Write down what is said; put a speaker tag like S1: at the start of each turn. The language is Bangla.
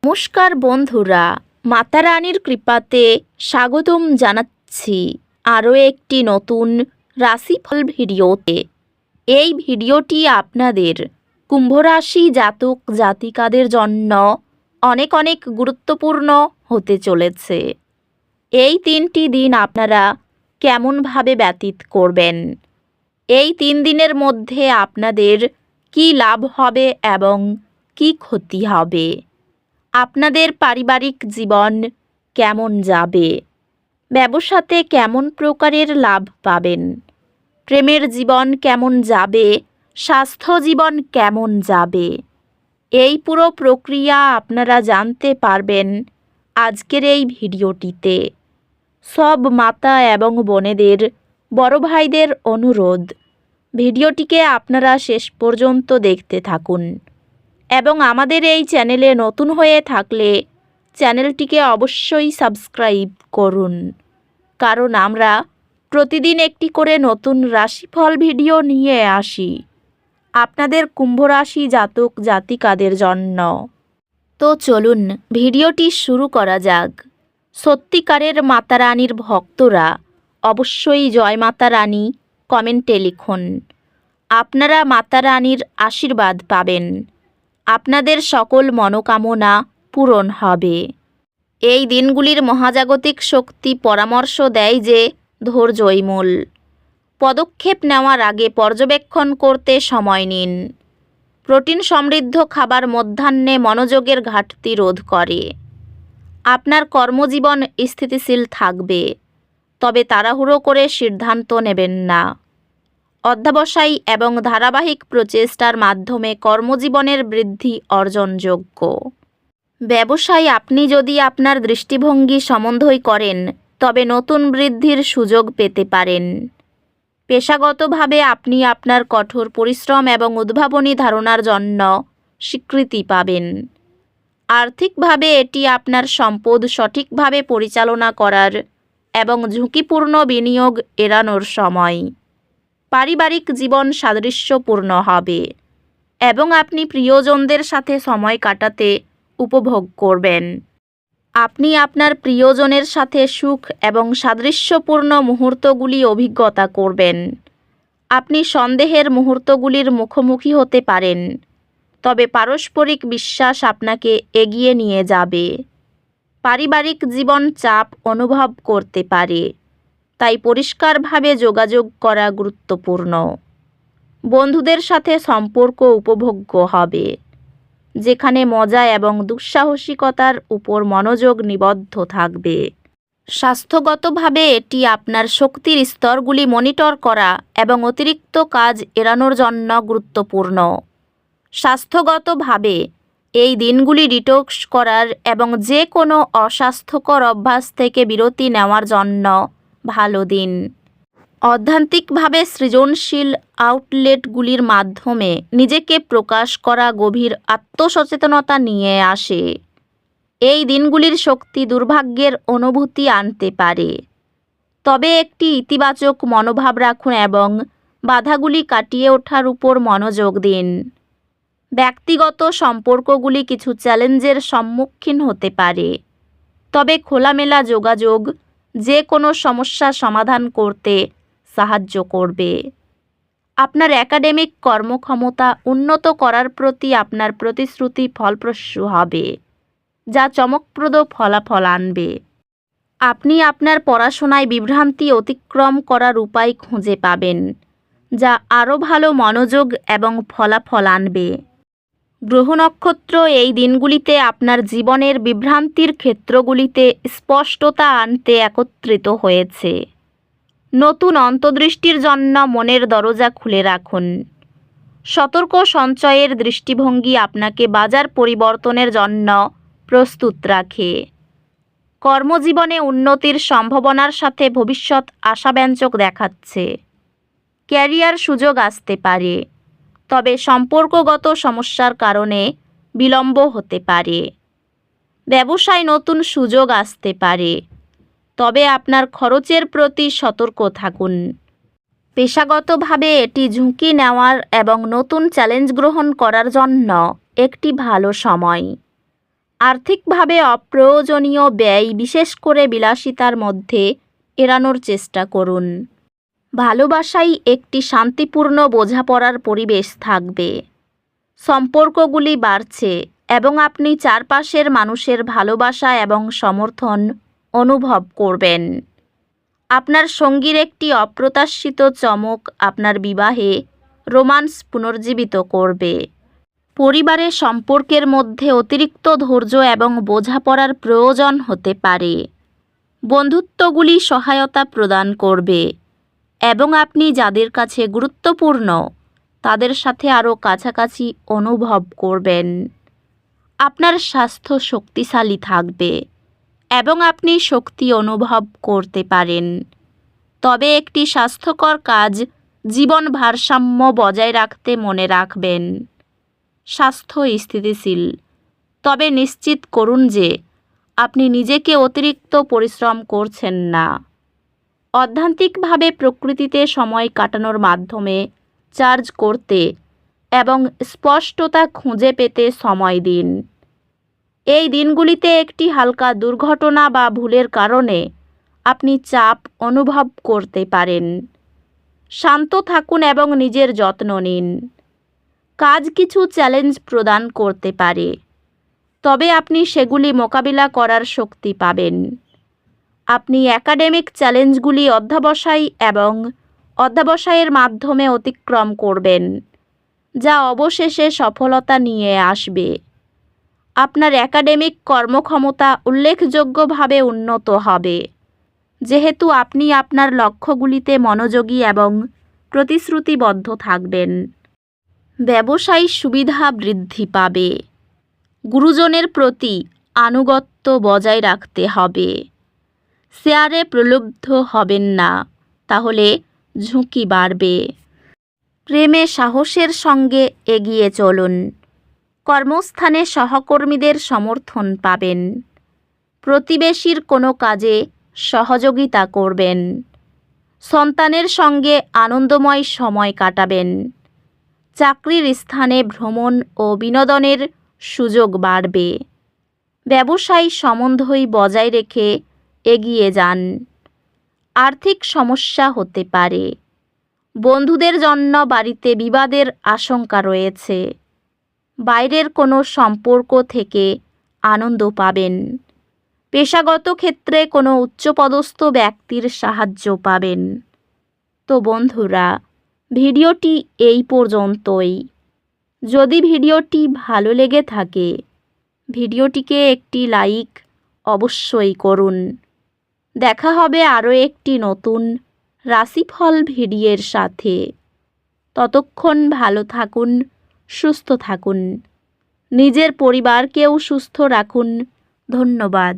S1: নমস্কার বন্ধুরা, মাতা রানীর কৃপাতে স্বাগতম জানাচ্ছি আরও একটি নতুন রাশিফল ভিডিওতে। এই ভিডিওটি আপনাদের কুম্ভ রাশি জাতক জাতিকাদের জন্য অনেক অনেক গুরুত্বপূর্ণ হতে চলেছে। এই 3টি দিন আপনারা কেমনভাবে ব্যতীত করবেন, এই 3 দিনের মধ্যে আপনাদের কি লাভ হবে এবং কি ক্ষতি হবে, আপনাদের পারিবারিক জীবন কেমন যাবে, ব্যবসাতে কেমন প্রকারের লাভ পাবেন, প্রেমের জীবন কেমন যাবে, স্বাস্থ্য জীবন কেমন যাবে, এই পুরো প্রক্রিয়া আপনারা জানতে পারবেন আজকের এই ভিডিওটিতে। সব মাতা এবং বোনেদের, বড় ভাইদের অনুরোধ, ভিডিওটিকে আপনারা শেষ পর্যন্ত দেখতে থাকুন এবং আমাদের এই চ্যানেলে নতুন হয়ে থাকলে চ্যানেলটিকে অবশ্যই সাবস্ক্রাইব করুন, কারণ আমরা প্রতিদিন একটি করে নতুন রাশিফল ভিডিও নিয়ে আসি আপনাদের কুম্ভ রাশি জাতক জাতিকাদের জন্য। তো চলুন ভিডিওটি শুরু করা যাক। সত্যিকারের মাতা রানীর ভক্তরা অবশ্যই জয় মাতা রানী কমেন্টে লিখুন। আপনারা মাতা রানীর আশীর্বাদ পাবেন, আপনাদের সকল মনোকামনা পূরণ হবে। এই দিনগুলির মহাজাগতিক শক্তি পরামর্শ দেয় যে ধৈর্যই মূল। পদক্ষেপ নেওয়ার আগে পর্যবেক্ষণ করতে সময় নিন। প্রোটিন সমৃদ্ধ খাবার মধ্যাহ্নে মনোযোগের ঘাটতি রোধ করে। আপনার কর্মজীবন স্থিতিশীল থাকবে, তবে তাড়াহুড়ো করে সিদ্ধান্ত নেবেন না। অধ্যবসায়ী এবং ধারাবাহিক প্রচেষ্টার মাধ্যমে কর্মজীবনের বৃদ্ধি অর্জনযোগ্য। ব্যবসায় আপনি যদি আপনার দৃষ্টিভঙ্গি সমন্বয় করেন তবে নতুন বৃদ্ধির সুযোগ পেতে পারেন। পেশাগতভাবে আপনি আপনার কঠোর পরিশ্রম এবং উদ্ভাবনী ধারণার জন্য স্বীকৃতি পাবেন। আর্থিকভাবে এটি আপনার সম্পদ সঠিকভাবে পরিচালনা করার এবং ঝুঁকিপূর্ণ বিনিয়োগ এড়ানোর সময়। পারিবারিক জীবন সাদৃশ্যপূর্ণ হবে এবং আপনি প্রিয়জনদের সাথে সময় কাটাতে উপভোগ করবেন। আপনি আপনার প্রিয়জনের সাথে সুখ এবং সাদৃশ্যপূর্ণ মুহূর্তগুলি অভিজ্ঞতা করবেন। আপনি সন্দেহের মুহূর্তগুলির মুখোমুখি হতে পারেন, তবে পারস্পরিক বিশ্বাস আপনাকে এগিয়ে নিয়ে যাবে। পারিবারিক জীবন চাপ অনুভব করতে পারে, তাই পরিষ্কারভাবে যোগাযোগ করা গুরুত্বপূর্ণ। বন্ধুদের সাথে সম্পর্ক উপভোগ্য হবে, যেখানে মজা এবং দুঃসাহসিকতার উপর মনোযোগ নিবদ্ধ থাকবে। স্বাস্থ্যগতভাবে এটি আপনার শক্তির স্তরগুলি মনিটর করা এবং অতিরিক্ত কাজ এড়ানোর জন্য গুরুত্বপূর্ণ। স্বাস্থ্যগতভাবে এই দিনগুলি ডিটক্স করার এবং যে কোনো অস্বাস্থ্যকর অভ্যাস থেকে বিরতি নেওয়ার জন্য ভালো দিন। অধ্যাত্মিকভাবে সৃজনশীল আউটলেটগুলির মাধ্যমে নিজেকে প্রকাশ করা গভীর আত্মসচেতনতা নিয়ে আসে। এই দিনগুলির শক্তি দুর্ভাগ্যের অনুভূতি আনতে পারে, তবে একটি ইতিবাচক মনোভাব রাখুন এবং বাধাগুলি কাটিয়ে ওঠার উপর মনোযোগ দিন। ব্যক্তিগত সম্পর্কগুলি কিছু চ্যালেঞ্জের সম্মুখীন হতে পারে, তবে খোলামেলা যোগাযোগ যে কোনো সমস্যা সমাধান করতে সাহায্য করবে। আপনার একাডেমিক কর্মক্ষমতা উন্নত করার প্রতি আপনার প্রতিশ্রুতি ফলপ্রসূ হবে, যা চমকপ্রদ ফলাফল আনবে। আপনি আপনার পড়াশোনায় বিভ্রান্তি অতিক্রম করার উপায় খুঁজে পাবেন, যা আরও ভালো মনোযোগ এবং ফলাফল আনবে। গ্রহ নক্ষত্র এই দিনগুলিতে আপনার জীবনের বিভ্রান্তির ক্ষেত্রগুলিতে স্পষ্টতা আনতে একত্রিত হয়েছে। নতুন অন্তর্দৃষ্টির জন্য মনের দরজা খুলে রাখুন। সতর্ক সঞ্চয়ের দৃষ্টিভঙ্গি আপনাকে বাজার পরিবর্তনের জন্য প্রস্তুত রাখে। কর্মজীবনে উন্নতির সম্ভাবনার সাথে ভবিষ্যৎ আশাব্যঞ্জক দেখাচ্ছে। ক্যারিয়ার সুযোগ আসতে পারে, তবে সম্পর্কগত সমস্যার কারণে বিলম্ব হতে পারে। ব্যবসায় নতুন সুযোগ আসতে পারে, তবে আপনার খরচের প্রতি সতর্ক থাকুন। পেশাগতভাবে এটি ঝুঁকি নেওয়ার এবং নতুন চ্যালেঞ্জ গ্রহণ করার জন্য একটি ভালো সময়। আর্থিকভাবে অপ্রয়োজনীয় ব্যয়, বিশেষ করে বিলাসিতার মধ্যে এড়ানোর চেষ্টা করুন। ভালোবাসায় একটি শান্তিপূর্ণ বোঝাপড়ার পরিবেশ থাকবে। সম্পর্কগুলি বাড়ছে এবং আপনি চারপাশের মানুষের ভালোবাসা এবং সমর্থন অনুভব করবেন। আপনার সঙ্গীর একটি অপ্রত্যাশিত চমক আপনার বিবাহে রোমান্স পুনর্জীবিত করবে। পরিবারের সম্পর্কের মধ্যে অতিরিক্ত ধৈর্য এবং বোঝাপড়ার প্রয়োজন হতে পারে। বন্ধুত্বগুলি সহায়তা প্রদান করবে এবং আপনি যাদের কাছে গুরুত্বপূর্ণ তাদের সাথে আরও কাছাকাছি অনুভব করবেন। আপনার স্বাস্থ্য শক্তিশালী থাকবে এবং আপনি শক্তি অনুভব করতে পারেন। তবে একটি স্বাস্থ্যকর কাজ জীবন ভারসাম্য বজায় রাখতে মনে রাখবেন। স্বাস্থ্য স্থিতিশীল, তবে নিশ্চিত করুন যে আপনি নিজেকে অতিরিক্ত পরিশ্রম করছেন না। অধ্যাত্মিকভাবে প্রকৃতিতে সময় কাটানোর মাধ্যমে চার্জ করতে এবং স্পষ্টতা খুঁজে পেতে সময় দিন। এই দিনগুলিতে একটি হালকা দুর্ঘটনা বা ভুলের কারণে আপনি চাপ অনুভব করতে পারেন। শান্ত থাকুন এবং নিজের যত্ন নিন। কাজ কিছু চ্যালেঞ্জ প্রদান করতে পারে, তবে আপনি সেগুলি মোকাবিলা করার শক্তি পাবেন। আপনি একাডেমিক চ্যালেঞ্জগুলি অধ্যবসায়ের মাধ্যমে অতিক্রম করবেন, যা অবশেষে সফলতা নিয়ে আসবে। আপনার একাডেমিক কর্মক্ষমতা উল্লেখযোগ্যভাবে উন্নত হবে, যেহেতু আপনি আপনার লক্ষ্যগুলিতে মনোযোগী এবং প্রতিশ্রুতিবদ্ধ থাকবেন। ব্যবসায়িক সুবিধা বৃদ্ধি পাবে। গুরুজনের প্রতি আনুগত্য বজায় রাখতে হবে। শেয়ারে প্রলুব্ধ হবেন না, তাহলে ঝুঁকি বাড়বে। প্রেমে সাহসের সঙ্গে এগিয়ে চলুন। কর্মস্থানে সহকর্মীদের সমর্থন পাবেন। প্রতিবেশীর কোনো কাজে সহযোগিতা করবেন। সন্তানের সঙ্গে আনন্দময় সময় কাটাবেন। চাকরির স্থানে ভ্রমণ ও বিনোদনের সুযোগ বাড়বে। ব্যবসায়ী সম্বন্ধই বজায় রেখে এগিয়ে যান। আর্থিক সমস্যা হতে পারে। বন্ধুদের জন্য বাড়িতে বিবাদের আশঙ্কা রয়েছে। বাইরের কোনো সম্পর্ক থেকে আনন্দ পাবেন। পেশাগত ক্ষেত্রে কোনো উচ্চপদস্থ ব্যক্তির সাহায্য পাবেন। তো বন্ধুরা, ভিডিওটি এই পর্যন্তই। যদি ভিডিওটি ভালো লেগে থাকে, ভিডিওটিকে একটি লাইক অবশ্যই করুন। দেখা হবে আরও একটি নতুন রাশিফল ভিডিওর সাথে। ততক্ষণ ভালো থাকুন, সুস্থ থাকুন, নিজের পরিবারকেও সুস্থ রাখুন। ধন্যবাদ।